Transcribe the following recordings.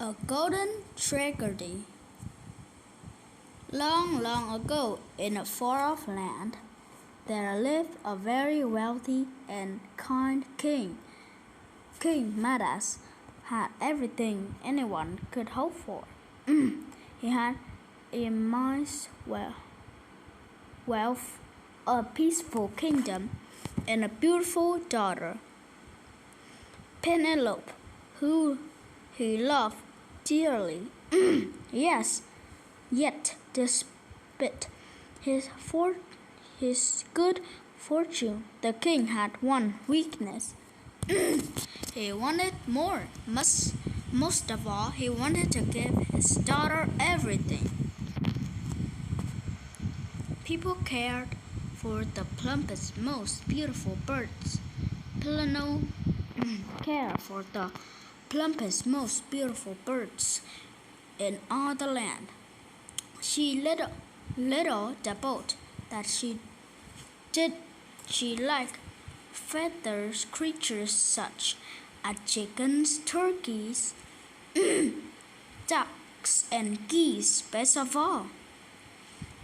A golden tragedy. Long, long ago, in a far-off land, there lived a very wealthy and kind king. King Midas had everything anyone could hope for. He had immense wealth, a peaceful kingdom, and a beautiful daughter, Penelope, who he loved dearly. Yes, yet despite his good fortune, the king had one weakness. He wanted more. Most of all, he wanted to give his daughter everything. People cared for the plumpest, most beautiful birds. Peleno cared for the plumpest, most beautiful birds in all the land. She little doubt that she liked feathers creatures such as chickens, turkeys, ducks, and geese best of all.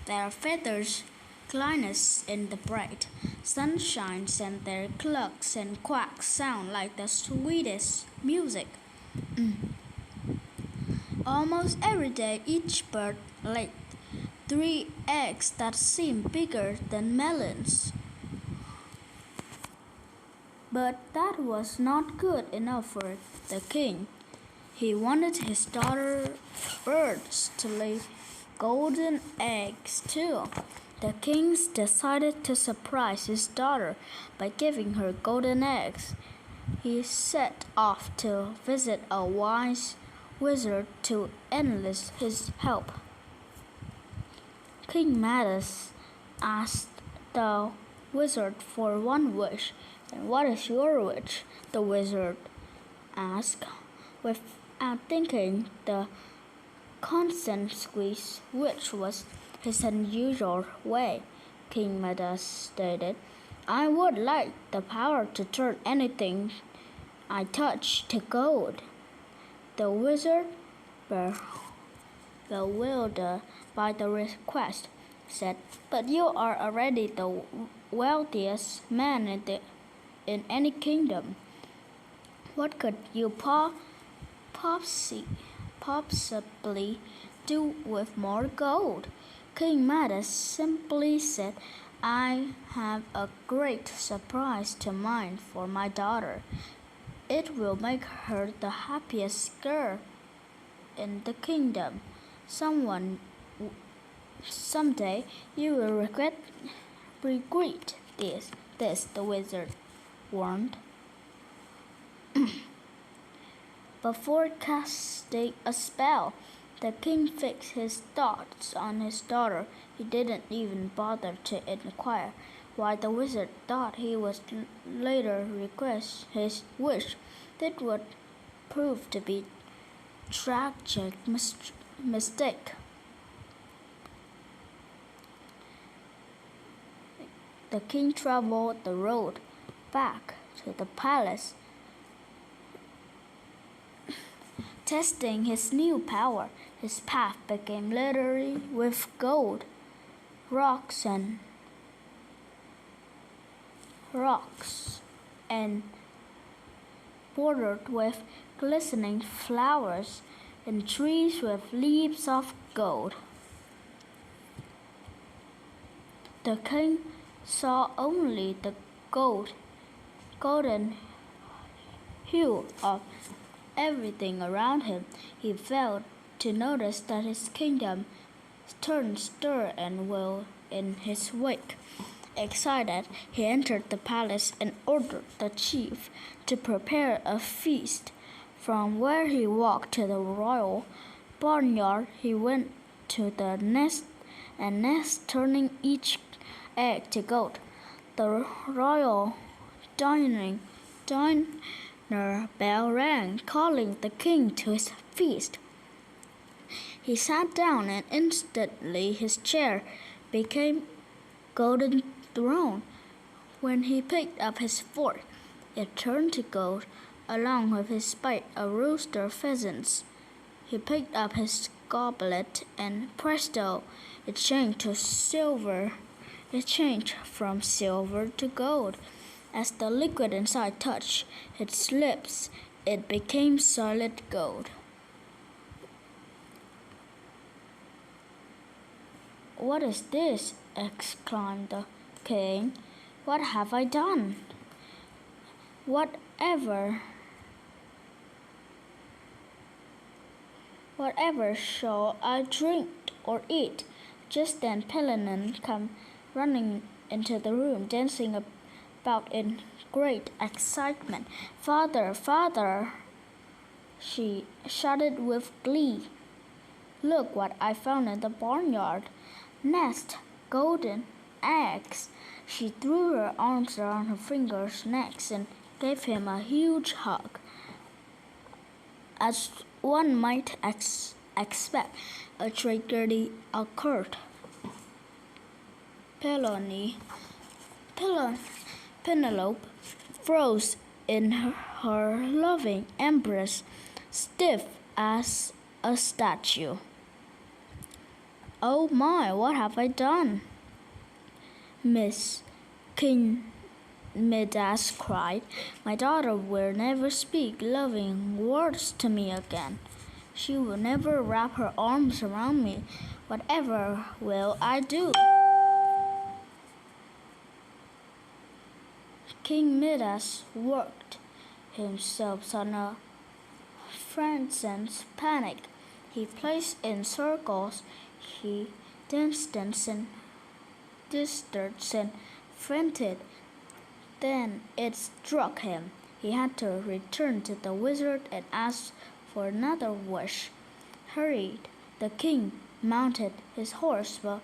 Their feathers glisten in the bright sunshine, and their clucks and quacks sound like the sweetest music. Almost every day, each bird laid 3 eggs that seemed bigger than melons. But that was not good enough for the king. He wanted his daughter birds to lay golden eggs too. The king decided to surprise his daughter by giving her golden eggs. He set off to visit a wise wizard to enlist his help. King Midas asked the wizard for one wish. "And what is your wish?" the wizard asked. Without thinking, the consent squeeze, which was his unusual way, King Midas stated, "I would like the power to turn anything I touch to gold." The wizard, bewildered by the request, said, "But you are already the wealthiest man in any kingdom. What could you possibly do with more gold?" King Midas simply said, "I have a great surprise to mind for my daughter. It will make her the happiest girl in the kingdom. Someday you will regret this, the wizard warned. Before casting a spell, the king fixed his thoughts on his daughter. He didn't even bother to inquire why the wizard thought he would later request his wish. That would prove to be a tragic mistake. The king traveled the road back to the palace, testing his new power. His path became littered with gold, rocks and bordered with glistening flowers and trees with leaves of gold. The king saw only the golden hue of everything around him. He failed to notice that his kingdom turned stir and will in his wake. Excited, he entered the palace and ordered the chief to prepare a feast. From where he walked to the royal barnyard, he went to the nest, turning each egg to gold. The royal diner bell rang, calling the king to his feast. He sat down, and instantly his chair became golden throne. When he picked up his fork, it turned to gold, along with his bite of roasted pheasants. He picked up his goblet, and presto, it changed to silver. It changed from silver to gold. As the liquid inside touched its lips, it became solid gold. "What is this?" exclaimed the king. "What have I done? Whatever shall I drink or eat?" Just then Pelinon came running into the room, dancing about in great excitement. "Father, father!" she shouted with glee. "Look what I found in the barnyard. Nest, golden eggs." She threw her arms around her fingers' necks and gave him a huge hug. As one might expect, a tragedy occurred. Penelope froze in her loving embrace, stiff as a statue. "Oh my, what have I done?" King Midas cried. "My daughter will never speak loving words to me again. She will never wrap her arms around me. Whatever will I do?" King Midas worked himself on a frenzied panic. He placed in circles, he danced and fainted. Then it struck him. He had to return to the wizard and ask for another wish. Hurried, the king mounted his horse, but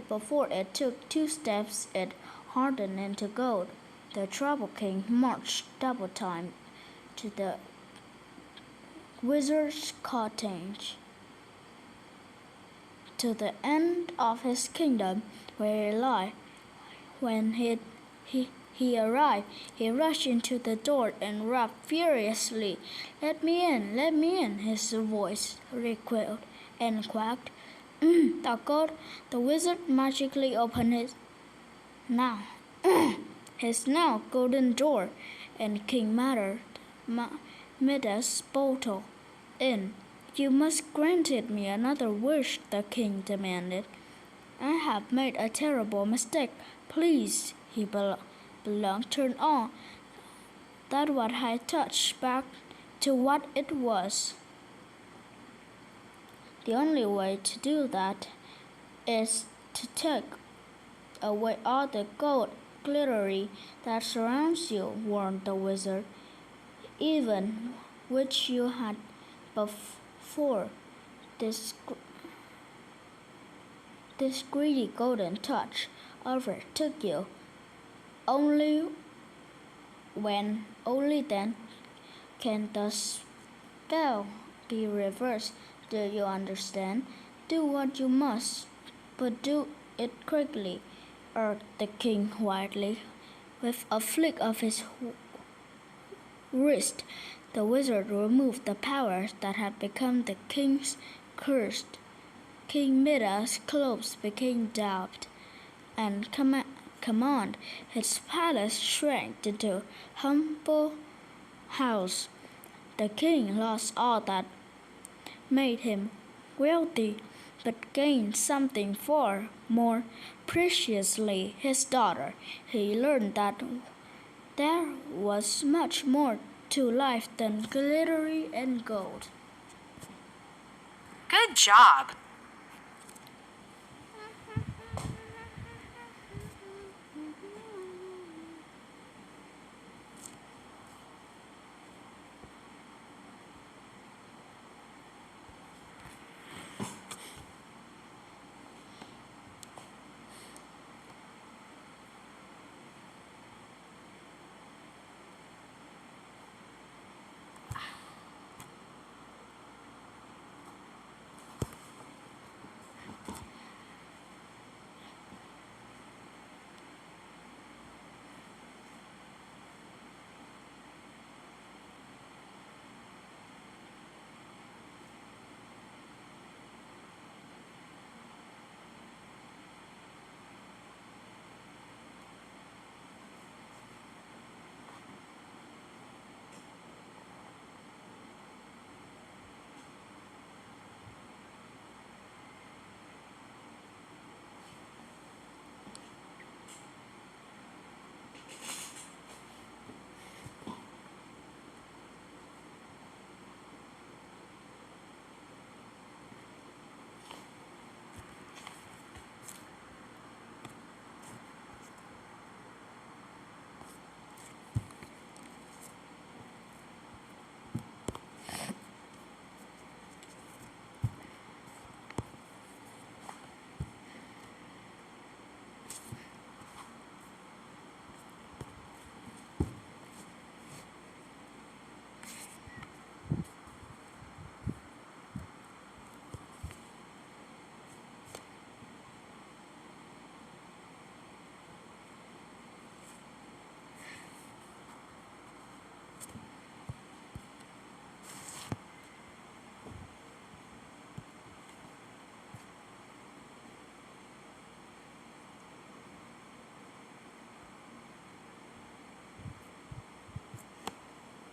before it took 2 steps, it hardened into gold. The Trouble King marched double time to the wizard's cottage, to the end of his kingdom where he lay. When he arrived, he rushed into the door and rapped furiously. Let me in, let me in!" His voice recoiled and quacked. "Thou God!" The wizard magically opened his now golden door, and King Midas bolted in. "You must grant me another wish," the king demanded. "I have made a terrible mistake. Please," he belonged, "turn all that what I touched back to what it was." "The only way to do that is to take away all the gold glittery that surrounds you," warned the wizard. "Even which you had before this greedy golden touch overtook you. Only then can the spell be reversed. Do you understand? Do what you must, but do it quickly," urged the king quietly. With a flick of his wrist, the wizard removed the powers that had become the king's curse. King Midas' clothes became daubed, and command his palace shrank into humble house. The king lost all that made him wealthy, but gained something far more preciously, his daughter. He learned that there was much more to life than glittery and gold. Good job!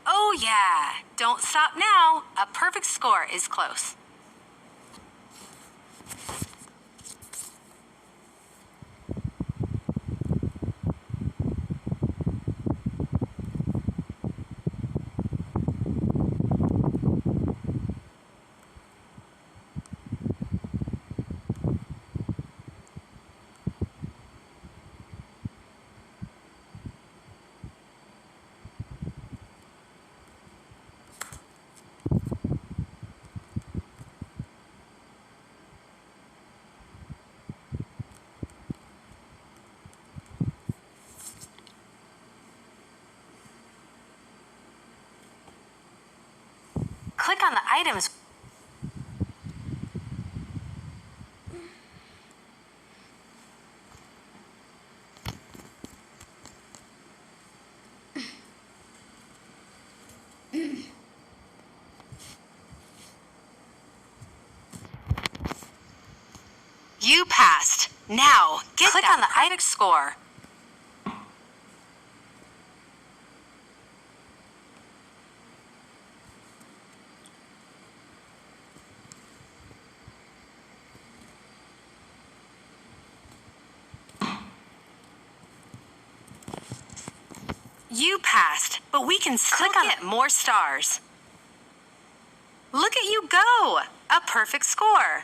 Oh yeah, don't stop now. A perfect score is close. Click on the items. You passed. Now, click on the item score. You passed, but we can still get more stars. Look at you go! A perfect score.